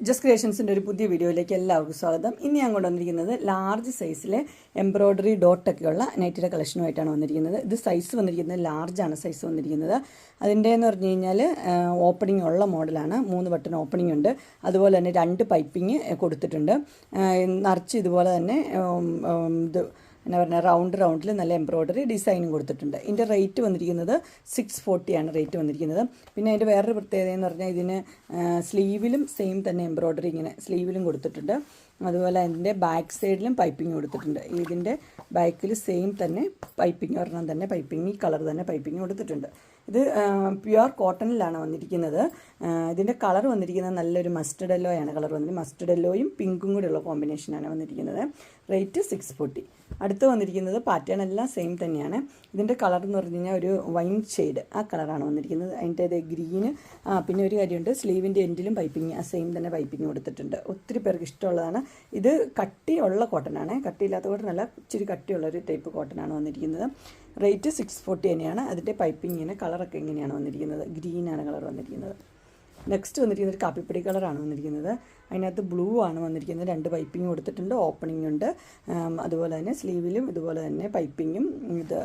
Just ക്രിയേഷൻസിൻ്റെ ഒരു പുതിയ വീഡിയോയിലേക്ക് എല്ലാവർക്കും സ്വാഗതം. ഇന്ന് ഞാൻ കൊണ്ടുവന്നിരിക്കുന്നത് ലാർജ് സൈസിലെ എംബ്രോയ്ഡറി ഡോട്ടൊക്കെയുള്ള നൈറ്റിയുടെ കളക്ഷനുമായിട്ടാണ് വന്നിരിക്കുന്നത്. ഇത് സൈസ് വന്നിരിക്കുന്നത് ലാർജാണ് സൈസ് വന്നിരിക്കുന്നത്. അതിൻ്റെ എന്ന് പറഞ്ഞു കഴിഞ്ഞാൽ ഓപ്പണിംഗ് ഉള്ള മോഡലാണ്. 3 ബട്ടൺ ഓപ്പണിംഗ് ഉണ്ട്. അതുപോലെ തന്നെ 2 പൈപ്പിംഗ് കൊടുത്തിട്ടുണ്ട്. നിറച്ച് ഇതുപോലെ തന്നെ ഇത് എന്നാ പറഞ്ഞാൽ റൗണ്ടിൽ നല്ല എംബ്രോയ്ഡറി ഡിസൈനും കൊടുത്തിട്ടുണ്ട്. ഇതിൻ്റെ റേറ്റ് വന്നിരിക്കുന്നത് 640 ആണ് റേറ്റ് വന്നിരിക്കുന്നത്. പിന്നെ അതിൻ്റെ വേറൊരു പ്രത്യേകത എന്ന് പറഞ്ഞാൽ ഇതിന് സ്ലീവിലും സെയിം തന്നെ എംബ്രോയ്ഡറി ഇങ്ങനെ സ്ലീവിലും കൊടുത്തിട്ടുണ്ട്. അതുപോലെ അതിൻ്റെ ബാക്ക് സൈഡിലും പൈപ്പിംഗ് കൊടുത്തിട്ടുണ്ട്. ഇതിൻ്റെ ബാക്കിൽ സെയിം തന്നെ പൈപ്പിംഗ് ഒരെണ്ണം തന്നെ പൈപ്പിംഗ് ഈ കളർ തന്നെ പൈപ്പിംഗ് കൊടുത്തിട്ടുണ്ട്. ഇത് പ്യുവർ കോട്ടണിലാണ് വന്നിരിക്കുന്നത്. ഇതിൻ്റെ കളർ വന്നിരിക്കുന്നത് നല്ലൊരു മസ്റ്റർഡ് യെല്ലോയാണ് കളർ വന്നിരിക്കുന്നത്. മസ്റ്റർഡ് യെല്ലോയും പിങ്കും കൂടെയുള്ള കോമ്പിനേഷനാണ് വന്നിരിക്കുന്നത്. റേറ്റ് 640. അടുത്ത് വന്നിരിക്കുന്നത് പാറ്റേൺ എല്ലാം സെയിം തന്നെയാണ്. ഇതിൻ്റെ കളർ എന്ന് പറഞ്ഞു കഴിഞ്ഞാൽ ഒരു വൈൻ ഷെയ്ഡ് ആ കളറാണ് വന്നിരിക്കുന്നത്. അതിൻ്റെ ഗ്രീന് പിന്നെ ഒരു കാര്യമുണ്ട്, സ്ലീവിൻ്റെ എൻഡിലും പൈപ്പിംഗ് ആ സെയിം തന്നെ പൈപ്പിംഗ് കൊടുത്തിട്ടുണ്ട്. ഒത്തിരി പേർക്ക് ഇഷ്ടമുള്ളതാണ്. ഇത് കട്ടിയുള്ള കോട്ടനാണ്, കട്ടിയില്ലാത്ത കോട്ടനല്ല, ഇച്ചിരി കട്ടിയുള്ളൊരു ടൈപ്പ് കോട്ടനാണ് വന്നിരിക്കുന്നത്. റേറ്റ് 640 തന്നെയാണ്. അതിൻ്റെ പൈപ്പിങ്ങിന് കളറൊക്കെ ഇങ്ങനെയാണ് വന്നിരിക്കുന്നത്. ഗ്രീനാണ് കളർ വന്നിരിക്കുന്നത്. നെക്സ്റ്റ് വന്നിരിക്കുന്നത് ഒരു കാപ്പിപ്പൊടി കളറാണ് വന്നിരിക്കുന്നത്. അതിനകത്ത് ബ്ലൂ ആണ് വന്നിരിക്കുന്നത്. 2 പൈപ്പിംഗ് കൊടുത്തിട്ടുണ്ട്, ഓപ്പണിംഗ് ഉണ്ട്. അതുപോലെ തന്നെ സ്ലീവിലും ഇതുപോലെ തന്നെ പൈപ്പിങ്ങും ഇത്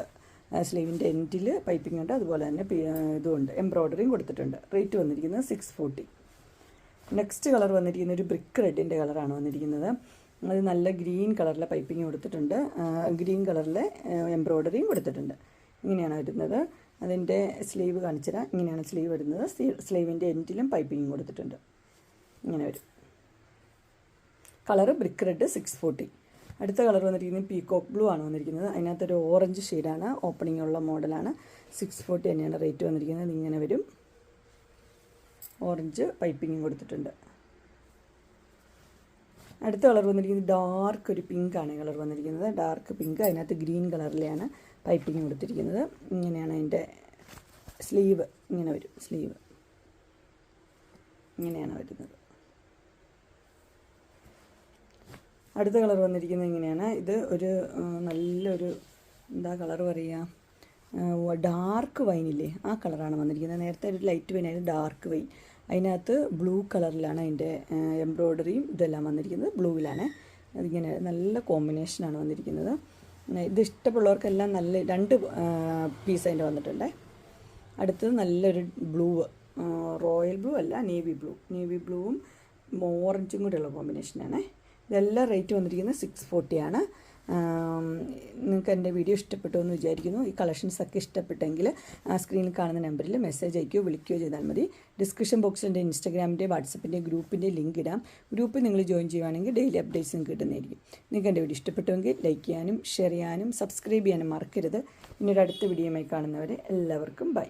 സ്ലീവിൻ്റെ എൻഡിൽ പൈപ്പിംഗ് ഉണ്ട്. അതുപോലെ തന്നെ ഇതുമുണ്ട്, എംബ്രോയ്ഡറിയും കൊടുത്തിട്ടുണ്ട്. റേറ്റ് വന്നിരിക്കുന്നത് 640. നെക്സ്റ്റ് കളർ വന്നിരിക്കുന്നത് ഒരു ബ്രിക്ക് റെഡിൻ്റെ കളറാണ് വന്നിരിക്കുന്നത്. അത് നല്ല ഗ്രീൻ കളറിലെ പൈപ്പിംഗ് കൊടുത്തിട്ടുണ്ട്. ഗ്രീൻ കളറിലെ എംബ്രോയ്ഡറിയും കൊടുത്തിട്ടുണ്ട്. ഇങ്ങനെയാണ് വരുന്നത്. അതിൻ്റെ സ്ലീവ് കാണിച്ചുതരാം. ഇങ്ങനെയാണ് സ്ലീവ് വരുന്നത്. സ്ലീവിൻ്റെ എൻഡിലും പൈപ്പിംഗ് കൊടുത്തിട്ടുണ്ട്. ഇങ്ങനെ വരും. Colour brick red 640. അടുത്ത കളർ വന്നിരിക്കുന്നത് പീകോക്ക് ബ്ലൂ ആണ് വന്നിരിക്കുന്നത്. അതിനകത്തൊരു ഓറഞ്ച് ഷെയ്ഡാണ്, ഓപ്പണിംഗ് ഉള്ള മോഡലാണ്. 640 തന്നെയാണ് റേറ്റ് വന്നിരിക്കുന്നത്. ഇങ്ങനെ വരും. ഓറഞ്ച് പൈപ്പിംഗും കൊടുത്തിട്ടുണ്ട്. അടുത്ത കളർ വന്നിരിക്കുന്നത് ഡാർക്ക് ഒരു പിങ്ക് ആണ് കളർ വന്നിരിക്കുന്നത്. ഡാർക്ക് പിങ്ക്, അതിനകത്ത് ഗ്രീൻ കളറിലെയാണ് പൈപ്പിംഗ് കൊടുത്തിരിക്കുന്നത്. ഇങ്ങനെയാണ് അതിൻ്റെ സ്ലീവ്. ഇങ്ങനെ വരും സ്ലീവ്. ഇങ്ങനെയാണ് വരുന്നത്. അടുത്ത കളർ വന്നിരിക്കുന്നത് ഇങ്ങനെയാണ്. ഇത് ഒരു നല്ലൊരു എന്താ കളർ പറയുക, ഡാർക്ക് വൈനില്ലേ ആ കളറാണ് വന്നിരിക്കുന്നത്. നേരത്തെ ഒരു ലൈറ്റ് വൈൻ ആയിരുന്നു, ഡാർക്ക് വൈൻ. അതിനകത്ത് ബ്ലൂ കളറിലാണ് അതിൻ്റെ എംബ്രോയ്ഡറിയും ഇതെല്ലാം വന്നിരിക്കുന്നത്. ബ്ലൂവിലാണ്. അതിങ്ങനെ നല്ല കോമ്പിനേഷനാണ് വന്നിരിക്കുന്നത്. ഇത് ഇഷ്ടമുള്ളവർക്കെല്ലാം നല്ല 2 പീസ് അതിൻ്റെ വന്നിട്ടുണ്ട്. അടുത്തത് നല്ലൊരു ബ്ലൂ, റോയൽ ബ്ലൂ അല്ല, നേവി ബ്ലൂവും ഓറഞ്ചും കൂടെയുള്ള കോമ്പിനേഷനാണ്. ഇതെല്ലാം റേറ്റ് വന്നിരിക്കുന്നത് 640 ആണ്. നിങ്ങൾക്ക് എൻ്റെ വീഡിയോ ഇഷ്ടപ്പെട്ടു എന്ന് വിചാരിക്കുന്നു. ഈ കളക്ഷൻസൊക്കെ ഇഷ്ടപ്പെട്ടെങ്കിൽ സ്ക്രീനിൽ കാണുന്ന നമ്പറിൽ മെസ്സേജ് അയക്കുകയോ വിളിക്കുകയോ ചെയ്താൽ മതി. ഡിസ്ക്രിപ്ഷൻ ബോക്സിൽ എൻ്റെ ഇൻസ്റ്റാഗ്രാമിൻ്റെ വാട്സപ്പിൻ്റെ ഗ്രൂപ്പിൻ്റെ ലിങ്ക് ഇടാം. ഗ്രൂപ്പിൽ നിങ്ങൾ ജോയിൻ ചെയ്യുകയാണെങ്കിൽ ഡെയിലി അപ്ഡേറ്റ്സ് നിങ്ങൾക്ക് കിട്ടുന്നതായിരിക്കും. നിങ്ങൾക്ക് എൻ്റെ വീഡിയോ ഇഷ്ടപ്പെട്ടുവെങ്കിൽ ലൈക്ക് ചെയ്യാനും ഷെയർ ചെയ്യാനും സബ്സ്ക്രൈബ് ചെയ്യാനും മറക്കരുത്. ഇനിയൊരു അടുത്ത വീഡിയോയുമായി കാണുന്നവരെ എല്ലാവർക്കും ബൈ.